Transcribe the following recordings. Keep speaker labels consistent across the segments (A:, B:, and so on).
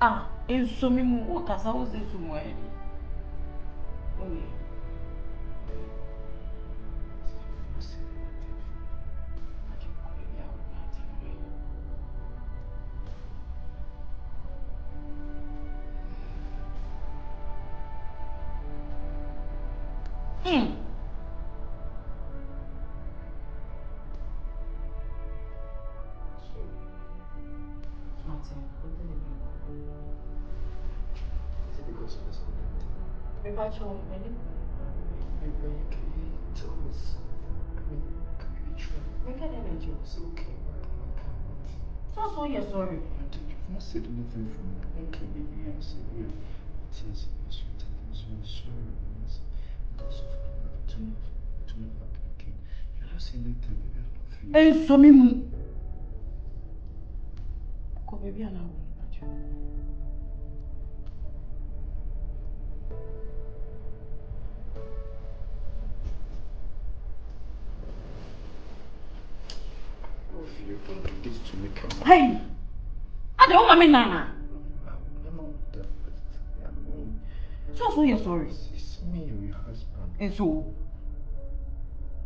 A: Ah, isso me muda, só os isso muere. Oi. So you're sorry.
B: You've not said anything from me. Okay, baby, I said you. Tears in my sweet and so sorry. Because of to not happen again. You're not saying anything, baby. I don't feel.
A: So me. Go, baby, and I will.
B: You don't do this to me, come on.
A: Hey! I don't want me, Nana. So you're sorry.
B: It's me or your husband.
A: And so?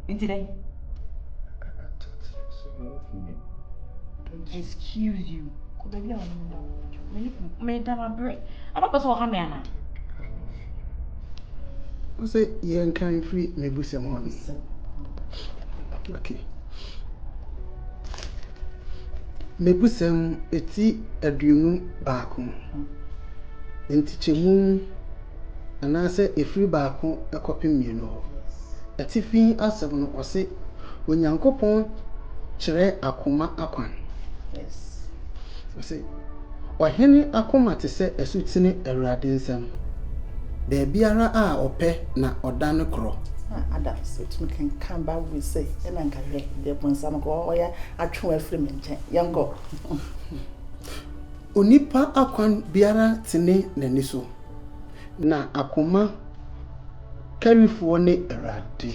A: And today?
B: I thought so love me.
A: Excuse you. Go, baby, I will. My break. I don't know how many.
B: I say, yeah, can free maybe someone. Okay. Maybe some eti adumu baako. Enti chemu anase efiri baako ekopi mienu ho. Eti fi asem no ose onyankopon kyerɛ akoma akwan.
C: Yes.
B: Ose ɔhene akoma te sɛ asutene awurade nsam. There biara a ɔpɛ na ɔda ne korɔ.
C: Adam, so we can come back with say, and I'm going to get some go, or I try a film in young go.
B: Onipa akwan biara tene n'ani so. Na akoma karifoɔ ne awurade.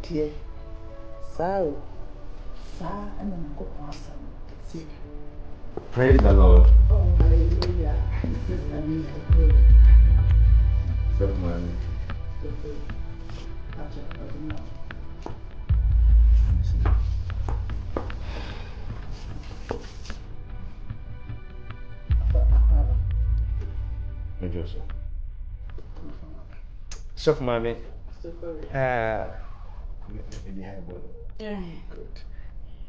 C: Dear, so, and then go awesome.
D: Praise the Lord.
C: Oh, hallelujah.
D: Good morning. So for mommy. Good.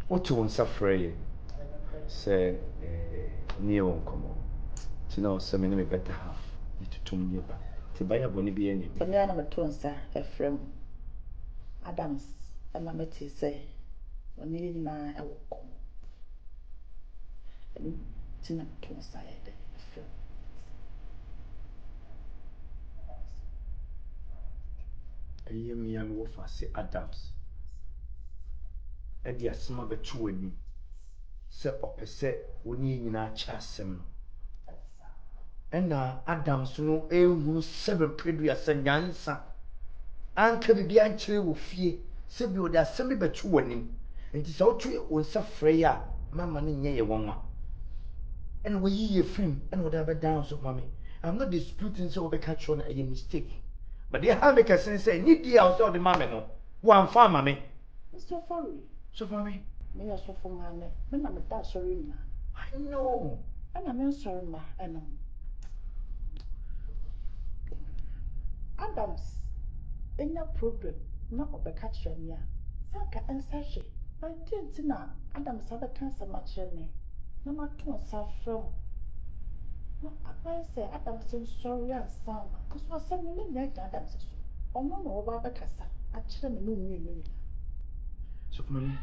D: What you want suffering? Say near come on. To know some enemy better half. To me, to buy a bonny be any.
C: For me, I'm a tonsa, a friend. Adams, and my mate say, when you and I will come. And Tina tonsa, a friend.
D: A young young wolf, I say Adams. And the asthma be true in me. Set up a set when you in our chasm. And Adams, no, who 7 previous and Yansa. Anka be actually will fear. Said you would assembly be true in him. And it's all true on Safreya, Mamma, and ye one. And we ye a film and whatever down so, mommy. I'm not disputing so we catch on a mistake. But they have make a sense say, need the outside the mammy no. One farm, mammy.
C: So funny.
D: So, mommy.
C: Me are so for my name. When I'm a dad, sorry,
D: I know.
C: and I'm sorry, ma, and Adams, ain't no problem. Not a catch me. Saka and Sashi. I didn't know Adam's other cancer much in me. No more to suffer. I say Adam's so sorry and sound, because was some million Adam's. Oh, no, about the casa. Actually, no,
D: So, man,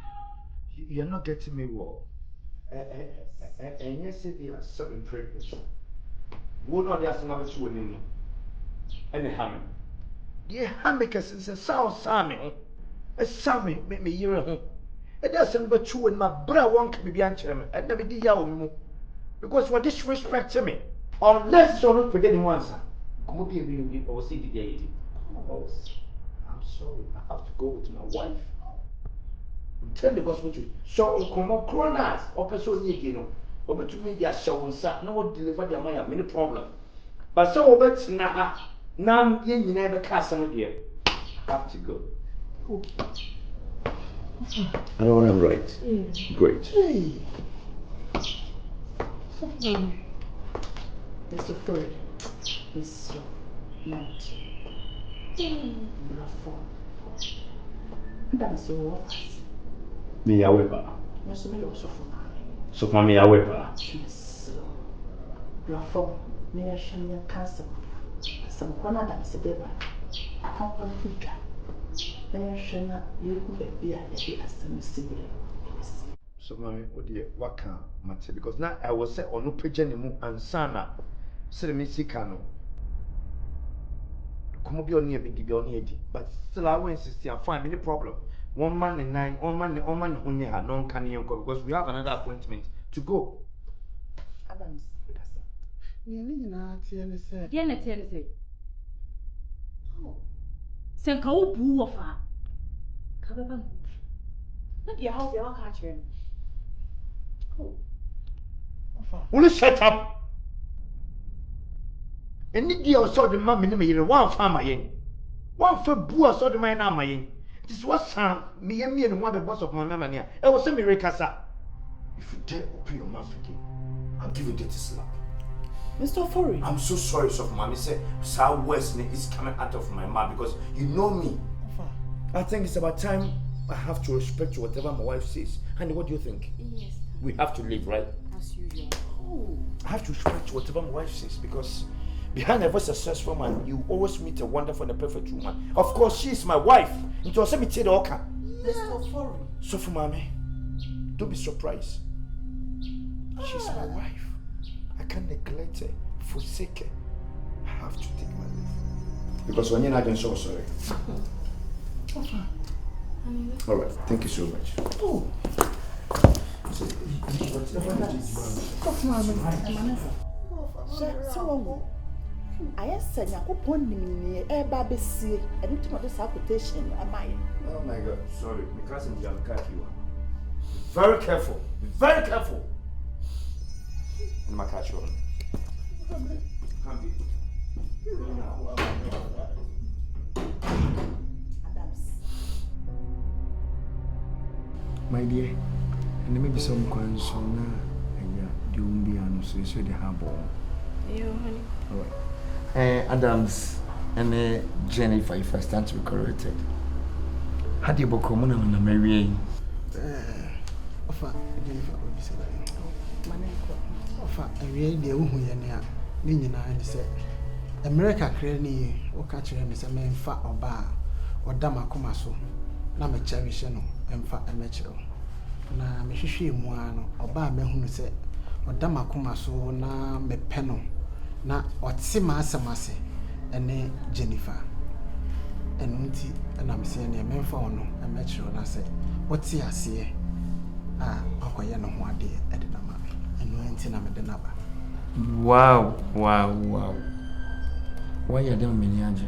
D: you're not getting me well. And yes, they are 7 pregnant. Would not ask another 2 in any hammer. Yeah, because it's a sound Sammy. A Sammy made me hear home. It doesn't but 2 in my brother won't be behind him. I never did yell because what disrespect to me. Unless you're not forgetting once. Come up here, you or see the day. I'm sorry, I have to go with my wife. Tell the gospel truth. So, come on, coronas, or person, you know, over to me, they are showing that no deliver their money, many problem. But so over to now, you never cast on here. I have to go. I know I'm right. Great.
C: Mr. Ford, Mr. Matt. That's all.
D: Me, however.
C: Mr. Miller also for mine.
D: So, for me, however.
C: Yes. Raffo, near Shania Castle. Some corner that's a baby. How can you get? Near Shania, you could be a some civil.
D: So, mommy, what can matter? Because now I was say on no page anymore and sana. Say me see cano. Come be on here, be on here, but still I will insist and find any problem. 1 man and 9, 1 man, only had no can because we have another appointment to go.
C: Adams.
A: Say. Senka wo bu wo fa. Ka be ban. Na dia how they waka kire me.
D: Will you shut up? And the deal saw the mammy in one farmer yen. One for boo saw the man am yen. This was Sam, me and one the boss of my mamma here. I was semi recassa. If you dare open your mouth again, I'll give you a dirty slap.
C: Mr. Furry.
D: I'm so sorry, so mommy said Southwest is coming out of my mouth because you know me. I think it's about time I have to respect whatever my wife says. Honey, what do you think?
A: Yes.
D: We have to live, right?
A: As usual.
D: I have to respect whatever my wife says because behind every successful man, you always meet a wonderful and a perfect woman. Of course, she is my wife. It was me tell the oka.
C: Mr. Furry.
D: So for mommy, don't be surprised. She's my wife. I can't neglect her, forsake her. I have to take my leave. Because when you're not so sorry. All right, thank you so much.
C: Oh. So, I said, I open me a baby, and it's not this quotation. Am I?
D: Oh my God, sorry. My cousin Yamakaki. Very careful. Be very careful. And my catch on. Come be.
C: Adams.
B: My dear, and there may be some questions now, and you won't be on so they have all.
A: Yeah, honey.
B: All right. Adams and Jennifer, if I stand to be corrected. How do you become one of them marrying?
E: Jennifer, what you say? My name is I really do who you are. Nina and say, America cranny or catch him is a man fat or bar or damacomaso. Now, my cherish and fat and natural. Now, Missy Moano or bar me who say, or damacomaso, now me penno. Now, what Sima Samasi and Jennifer. And I'm saying a man for no, a metro, and I said, what's he I see? Akwaya no ho ade e de na ma eno enti na me de na ba.
B: Wow. Why you dem meni age?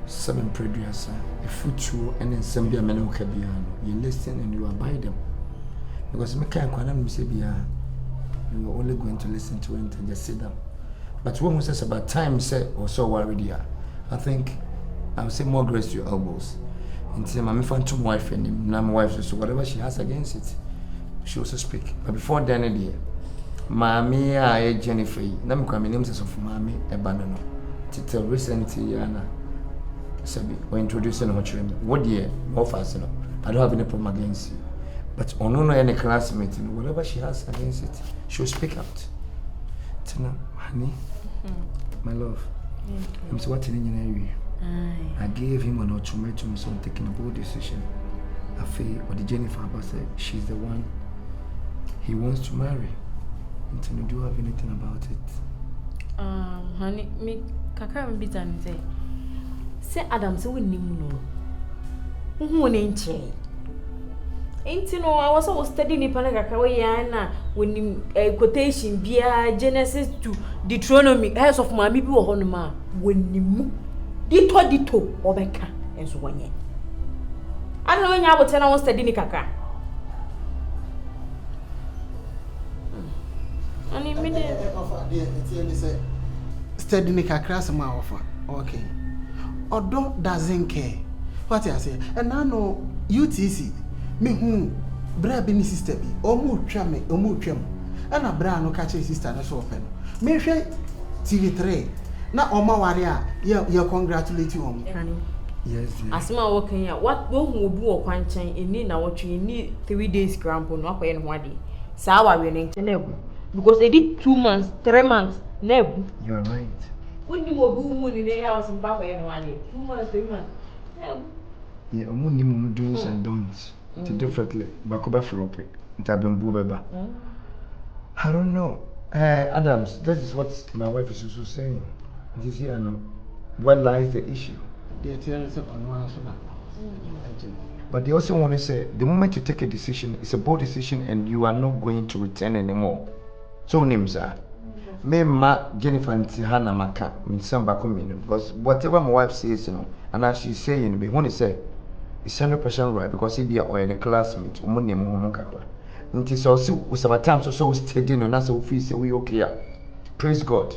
B: 7 producer, a future and then some be a man who can be you listen and you abide them. Because me can kwana me say bia you are only going to listen to it and just sit down. But when we say about time say or so worried here, I think I would say more grace to your elbows. Until my phantom wife and my wife, so whatever she has against it, she also speak. But before then, Mammy, I Jennifer, Nam come in names of Mammy, a banana. Till recently, Yana,
D: Sabi, or introducing her children. What dear, more fast, I don't have any problem against you. But on any classmate, whatever she has against it, she'll speak out. Tina, honey, my love, I'm so what in area. I gave him an ultimatum, so I'm taking a bold decision. Afi or the Jennifer said she's the one he wants to marry. And do you have anything about it?
A: Honey, me kakra me bitan say Adam say we nim no. Who na nche. Enti no I was studying ni pana kakra we yan na when quotation bia Genesis to Deuteronomy heirs of mami bi wo ho no ma wonimu dito obeka enso wonye. I don't know when you have to study ni kakra. Ani me dey
E: study ni kakra sama offer. Okay. Odo doesn't care. What I say? And I know UTC me hu bra be ni sister bi. Omo twa me, omo twam. Ana bra no ka che sister na so open. Me hwe TV3 na oma ware a ye congratulate you.
D: Yes, dear.
A: Asma working here. What who obu o kwanchen eni na wotwe ni 3 days crampo no akoye no hade. Sa wa we ne nchenebu. Because they did 2 months, 3 months, nebu.
D: You are right.
A: When you obu mu ni dey house in Papa no hade. 2 months, 3 months. Nebu.
D: Yeah, omo ni mo do's and don'ts. It's differently. Bakoba flop it. Ntabembu beba. I don't know. Adams, this is what my wife is also saying. This here, no. Where lies the issue? But they also want to say the moment you take a decision, it's a bold decision and you are not going to return anymore. So names are me ma Jennifer and Hannah Maka in some back because whatever my wife says, and as she's saying, we want to say it's 100% right because if you are in a classmate, it is also sometimes so steady and that's how we say we okay. Praise God.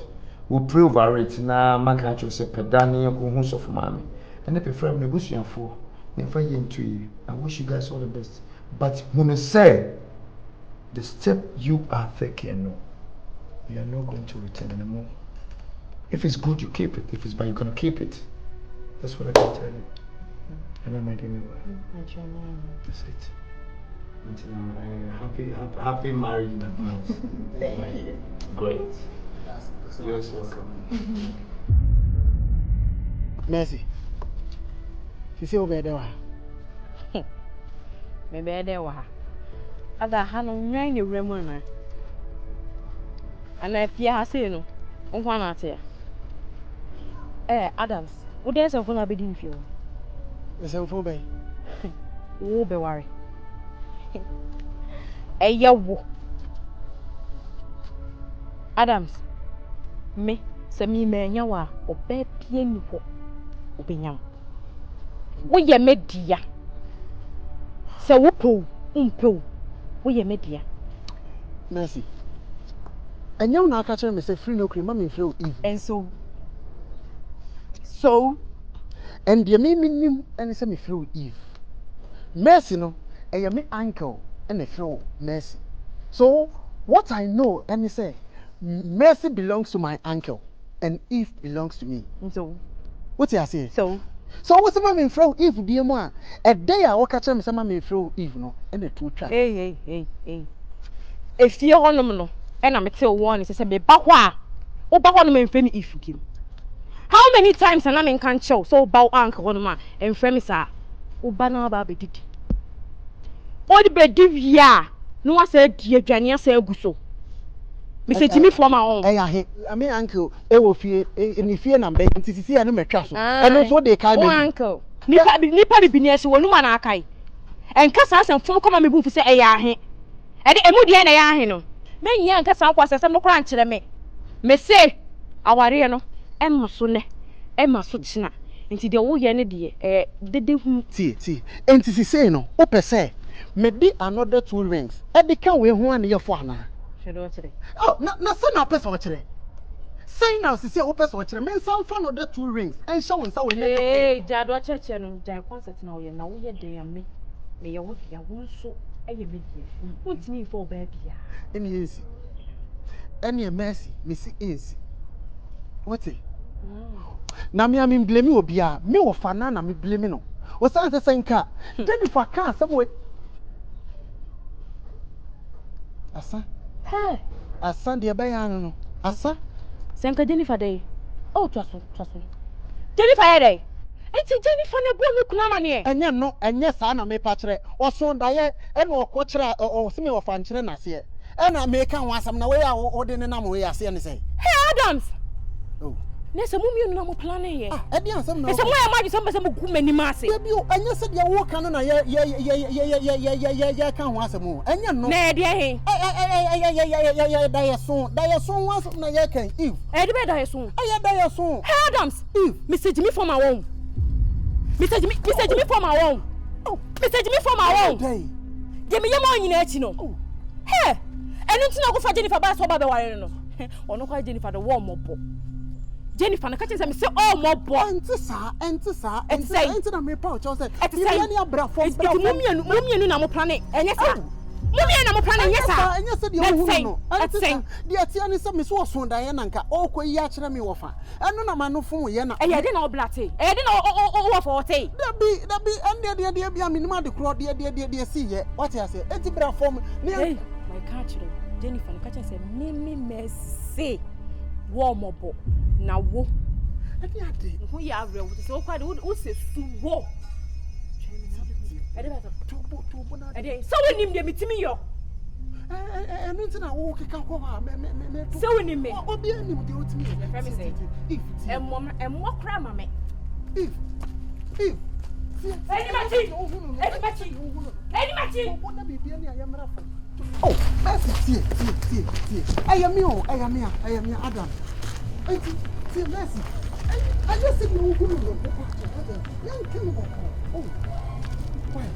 D: We pray over it na maka cho se pedani ko hu so mami. And if friend nebusuafo, never into you. I wish you guys all the best. But when I say the step you are taking, no, you are not going to return anymore. If it's good, you keep it. If it's bad, you're gonna keep it. That's what I can tell you. And I'm not anyway. That's it. Happy marriage in advance. Thank you. Great. You're welcome.
E: Mercy. Sisi obede wa.
A: Me be dey wa. Ada ha no nwan ne wura mu na. Ana fie ha sei no. Nkwa na ate. Adams, wo dey se na be di fie o.
E: Ese mfo be.
A: Wo be ware. Wo. Adams, me se mi menya wa obe pie ni ho. Obenyam. Wo ye media. Se wo po, umpo. Wo ye media.
E: Mercy. Enya una aka chere me say free no cream me free Eve.
A: And so
E: and the me and say me free Eve. Mercy no, and me uncle and a free Mercy. So what I know and say Mercy belongs to my uncle and Eve belongs to me.
A: So
E: what you say?
A: So
E: what's the man free Eve dear man? A day I walk at me say me free Eve no and the two trap.
A: Hey. If you on no and I'm tell one say me ba kwa. O ba kwa no me frame Eve kim. How many times and I can show so bow uncle on man and frame sir. O ba na ba be didi. O di be div ya. No one said die adwane asa aguso. Me say timi from my own.
E: I mean uncle e wo fie ni fie na mbe nti sisi ya no metwa so. E no so dey kai be.
A: O uncle. Nipa bi ni ese wonu ma na akai. Enka sa asem fom koma me bu fu say e ya ahe. E de emu de na ya ahe no. Me nya enka sa akwa sesem no kora nkere me. Me say aware no e mo so ne. E ma so china. Nti de wo ye ne de dede hu
E: tie enti sisi no o pese me di another 2 rings. E de kan we hu an ye fo ana.
A: Shedo chire.
E: Oh, na say na pese o chire. Say now sisi o pese o chire. Me san fa another 2 rings. En sha won sa we ne.
A: Hey, jado cheche no jai concert na wo ye na wo ye de ya me. Me ye wo ya wo so e ye me die. Untini fo ba bia.
E: Eni ensi. Eni e Mercy, me si ensi. What? Na me am blame obi a me wo fa na me blame no. Wo san se senka. Jennifer ka some Asa.
A: Hey.
E: Asa de be ya no. Asa.
A: Senka Jennifer dey. Oh, twaso. Jennifer here dey. Enti Jennifer na bua me kuna ma ne.
E: Enye sa na me pa kire. Oso ndaye e na okwo kire o se me wo fa nkire na se. E na me ka ho asam na we ya o de ne na mo we ya se ne say.
A: Hey Adams.
E: Oh.
A: Nese mu mienu na mo plan here.
E: Ah, e di ansam na.
A: Nese mo ya ma ju se mo gu mani ma ase.
E: Baby o enye se de wo ka no na ye ka ho asam o. Enye no.
A: Na e de he.
E: Da ye so once na ye kan Eve.
A: E de be da ye so.
E: Da ye so.
A: Hey Adams.
E: Eve,
A: Message me for my own. Message me for my own. Oh, message me for my own. Give me your money na echi no. Hey, enu ntina go fa Jennifer ba so ba be ware no. Ono kwa Jennifer the warm up. Jennifer na ka say me say all mobo.
E: Enti na me pa o cho say.
A: Eti
E: ni abra fo.
A: Eti mumienu na mo plan enye sa. Mumienu na mo plan enye sa.
E: Enye se de wo hu no. Enti de atia ni se me so so dan ye na nka o ko yi a kire me wo fa. Enu na ma no fo ye na.
A: Eye de na o blate. Eye de na o wo for te.
E: Dabi ende de bia me nima de kro de si ye. What you say? Eti bra fo me.
A: Hey, my catch Jennifer na ka say me mercy. Warm up na wo
E: ade
A: who ya real with so kwade wo se su wo ade ba
E: tubo na
A: ade so wonim de mitimi yo
E: enu ntina wo keka ko ha me
A: so wonim me
E: obi anim de otimi
A: me say emmo kra ma me
E: if
A: Eni machi
E: wo na bibia ni ayamra fo. Oh, Mercy, tie. I am Adam. See, Mercy. I just said you who know. Oh, why?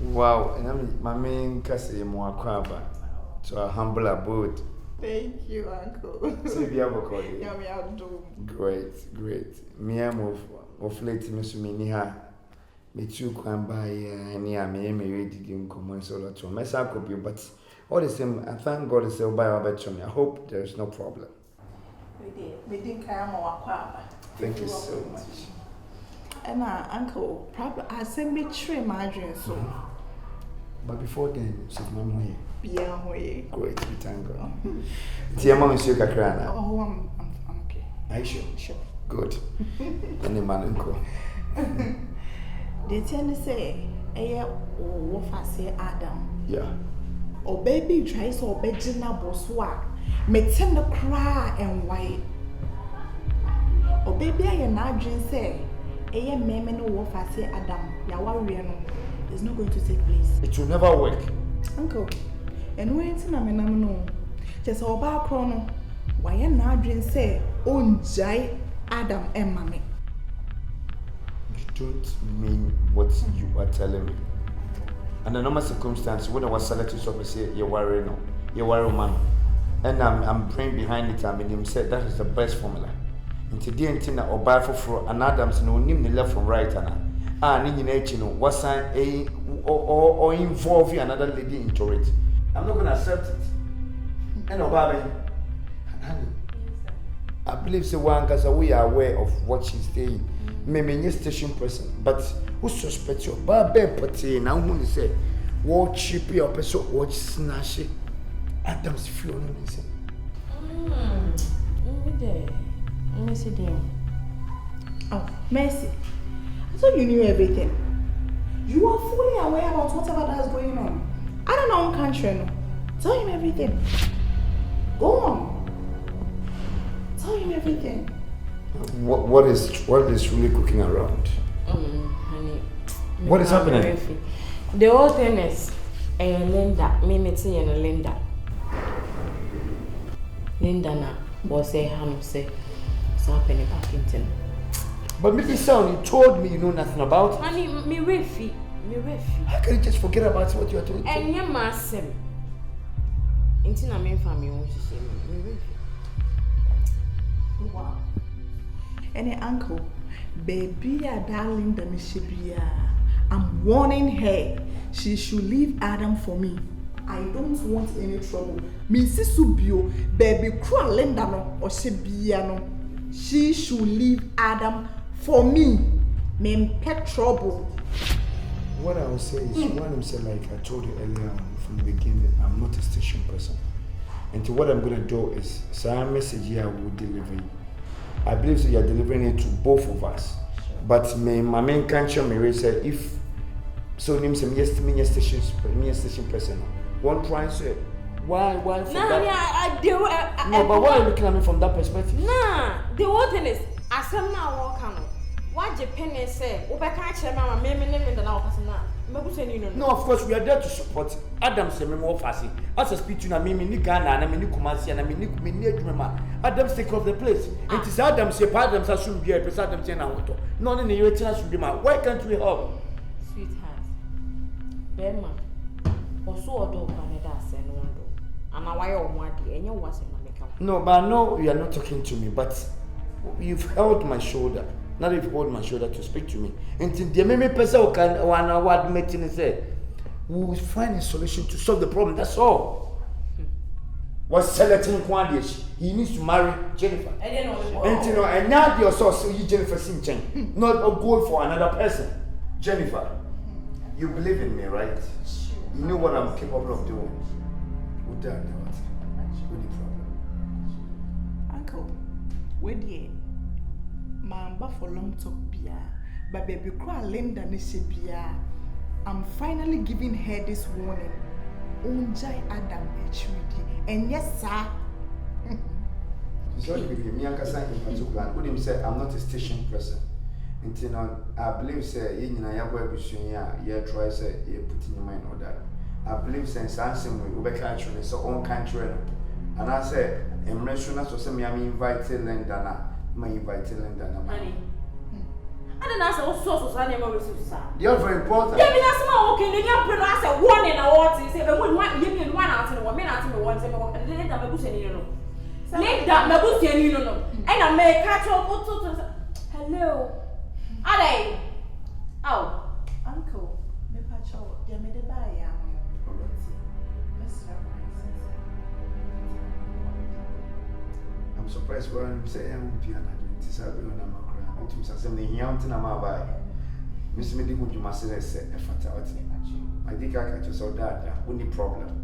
D: Wow, and my main cousin more crabber to a humble abode.
C: Thank you, Uncle.
D: See, we have a call.
C: Yeah, we are doing.
D: Great. Me am of late, Miss Miniha. Me too can buy any me ready to come so lot to mess up copy, but all the same, I thank God it's by our bedroom. I hope there is no problem.
C: We didn't come our
D: Thank you so much.
C: And Uncle, probably I send me three margin so.
D: But before then, she's mama here.
C: Yeah, we.
D: Great, we thank God. Dear mom, is your kakrana?
C: Oh, I'm okay.
D: Are you sure?
C: Sure.
D: Good. Any man uncle.
C: They tell me say, what I say Adam.
D: Yeah.
C: Oh baby tries or bedina boswa. Me tend to cry and white. Oh baby I not dream say, meme no what I say Adam. Yawa is not going to take place.
D: It will never work.
C: Uncle, and when it's not no. Just all about chrono. Why you not dream say, oh jai Adam and mommy.
D: You don't mean what you are telling me. Under normal circumstances, when I was selected, so I say you're worried no, you're worried man, and I'm praying behind it. I mean, him said that is the best formula. And today, until now, or buy for an Adams no name the left from right and in nature no what's a or involve another lady into it. I'm not gonna accept it. And Obama, I believe so one because we are aware of what she's saying. Maybe station person, but who suspects you? Babe, putty now who say, what cheap your person, what snatch Adam's flow.
A: Mercy there.
C: Oh, Mercy. I thought you knew everything. You are fully aware about whatever that's going on. I don't know country. No. Tell him everything. Go on. Tell him everything.
D: What is really cooking around?
A: Honey.
D: What is happening?
A: The whole thing is Linda, Mimity and Linda. Linda na was a ham say something back in.
D: But maybe sound you told me you know nothing about it.
A: Honey, me refi.
D: How can you just forget about what you are doing?
A: And your massem. Inti na me family won she me refi.
C: Wow. And uncle, baby, darling, I'm warning her. She should leave Adam for me. I don't want any trouble. Mrs. Subio, baby, cruel Linda no or Shibiano. She should leave Adam for me. Men pet trouble.
D: What I will say is, one of them like I told you earlier on from the beginning, I'm not a station person. And what I'm going to do is, some message here I will deliver you. I believe so you are delivering it to both of us. Sure. But my main country, may say, if so, name some yes, me station person. One try and say, why for that? No, but why are you looking at me from that perspective?
A: Nah, the whole thing is, as I'm now walking. What Japan say? Mama,
D: no, of course we are there to support. Adam say me more fussy. As I speak to na me ni Ghana and me ni Kumasi and me ni Adwuma. Adam take off the place. It is Adam say Adam say should be a person Adam say na hoto. No ni you tell should be ma. Why can't we help?
A: Sweetheart. Bema. Oso odo Canada say no ndo. And na why o mo ade enye wo ase na meka.
D: No, but I know you are not talking to me, but you've held my shoulder. Not if you hold my shoulder to speak to me. And the many person can one award meeting and say, we will find a solution to solve the problem. That's all. Was selecting Kwandish. He needs to marry Jennifer. And now the source you Jennifer Sinchen. Not go for another person. Jennifer, you believe in me, right? You know what I'm capable of doing. What the hell?
C: Uncle, where do you? Mamba for long talk bia, but baby cry Linda Nishibia. I'm finally giving her this warning. Unjai Adam HUD. And yes, sir.
D: Sorry, baby, me and Kasa in particular. What him say? I'm not a station person. Until I believe say you know ya boy busunya ya try say you put in your mind order. I believe say something we be country so on country. And I say emreshuna so say me am invite Linda na. My inviting Linda na
A: honey. I don't know so name of sir.
D: They are very important.
A: Yeah, me na small okay, you put us a warning or what say but when one you mean one out and one minute me one say me Linda me bush any no. Linda me bush any no. And I may catch up to hello. Ade. Oh,
C: Uncle, me patch out. They made it by ya.
D: I'm surprised when I'm saying I'm piano. It's a bit on a macro. It was a semi young to my buy. Miss Medi would you must say a fatality. I think I can just saw that. Only problem.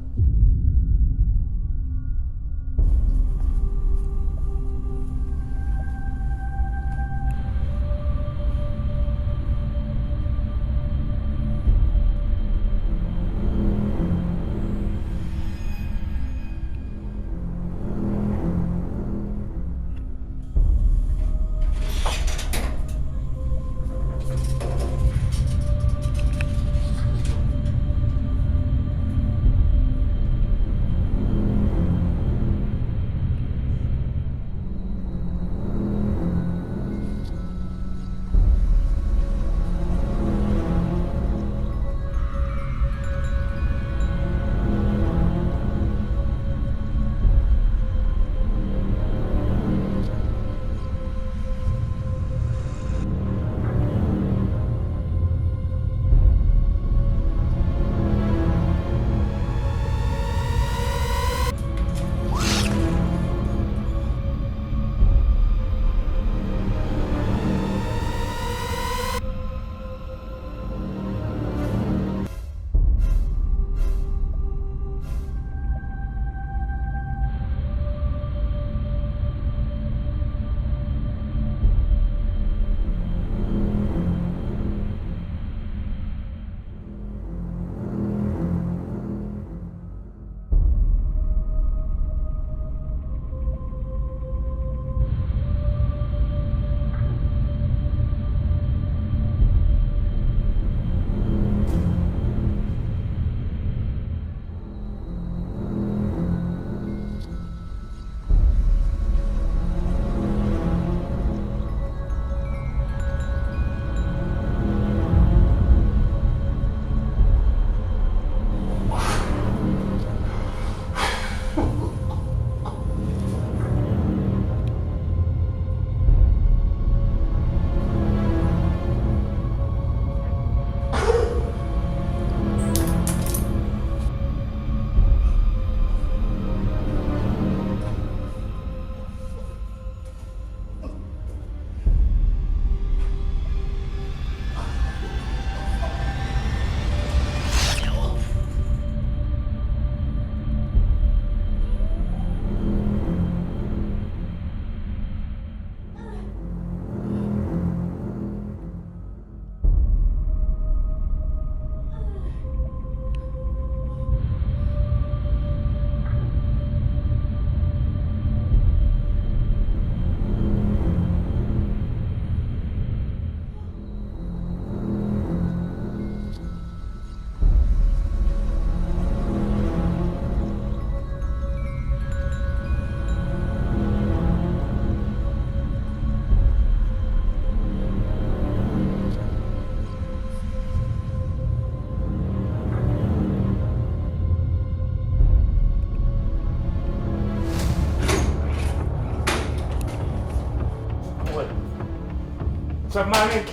D: Samani.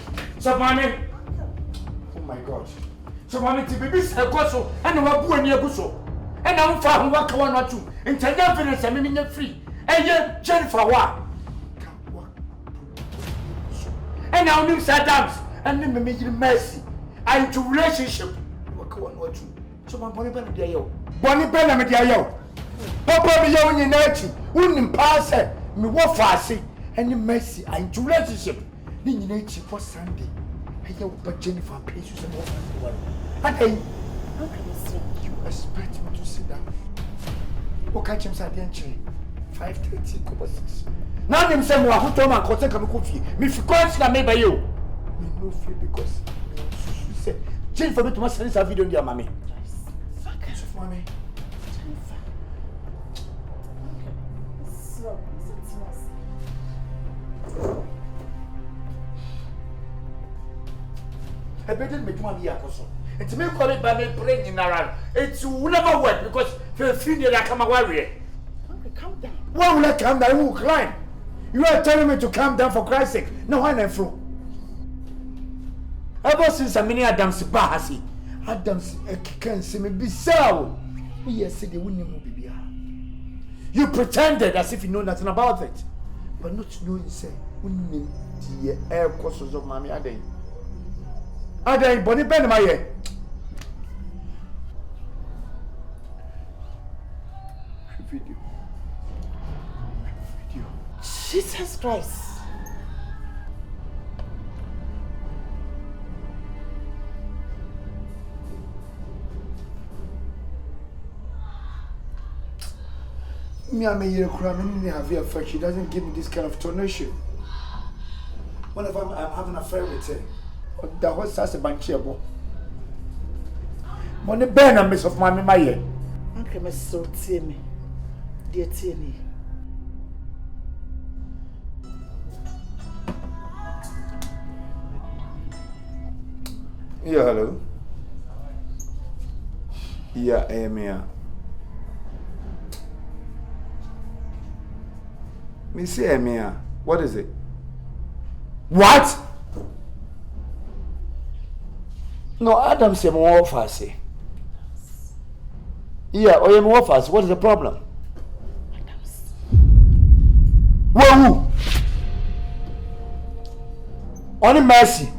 D: Oh my God. Samani ti bibi se ko so and wa bu ani agu so. And am fa ho waka wa no tu. Ntanya finish me me nya free. Eye Jennifer wa. And now nim Adams and me me mercy. I into relationship. Waka wa no tu. So man boni ben dia yo. Boni ben na me dia yo. Papa me yo nyina achi. Unim pa se me wo faase. Any mercy I into relationship. Ni nyina achi for Sunday. Eye wo ba Jennifer place you say what. And hey, you expect me to sit down? What catch him say den chere? 5:30 kobo 6. Now them say mo ahuto man ko take am ko fie. Me fi course na me ba yo. Me no feel because you say change for me to send this video on mommy. Fuck it for me.
C: So,
D: I better make money akoso. It's me call it by me brain in around. It will never work because for a few days I come away.
C: okay, calm down.
D: Why will I calm down? I will climb. You are telling me to calm down for Christ's sake. No one and fro. Ever since I'm in Adams Bahasi, Adams can see me be so. Yes, they wouldn't be. You pretended as if you know nothing about it, but not knowing, say, wouldn't the air courses of Mammy Ade. Ade, Bonnie Ben, my ear. Video.
C: Jesus Christ.
D: Me, I'm a year crying. Me, have affect. She doesn't give me this kind of tonation. Whenever I'm having an affair with her, the horse has a bunch of money. Ben, and Miss of my ear.
C: Uncle, Miss so tear me. Dear Tierney.
D: Yeah, hello. Yeah, I am here. Miss Emia, what is it? What? No, Adam said more fast. Yeah, or more fast. What is the problem? Whoa! Only mercy.